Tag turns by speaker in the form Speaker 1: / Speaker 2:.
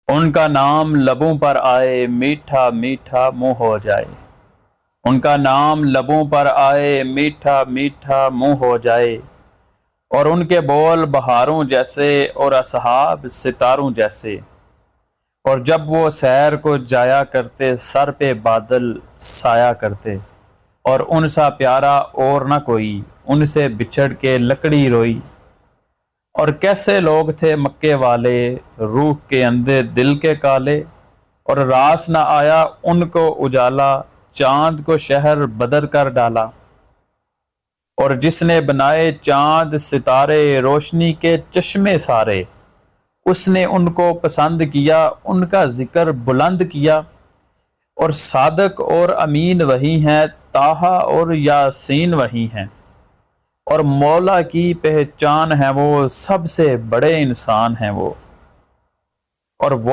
Speaker 1: ان کا نام لبوں پر آئے میٹھا میٹھا منہ ہو جائے، ان کا نام لبوں پر آئے میٹھا میٹھا منہ ہو جائے، اور ان کے بول بہاروں جیسے اور اصحاب ستاروں جیسے، اور جب وہ سیر کو جایا کرتے سر پہ بادل سایا کرتے، اور ان سا پیارا اور نہ کوئی، ان سے بچھڑ کے لکڑی روئی۔ اور کیسے لوگ تھے مکے والے، روح کے اندھے دل کے کالے، اور راس نہ آیا ان کو اجالا، چاند کو شہر بدر کر ڈالا۔ اور جس نے بنائے چاند ستارے روشنی کے چشمے سارے، اس نے ان کو پسند کیا، ان کا ذکر بلند کیا۔ اور صادق اور امین وہی ہیں، طٰہٰ اور یاسین وہی ہیں، اور مولا کی پہچان ہے وہ، سب سے بڑے انسان ہیں وہ۔ اور وہ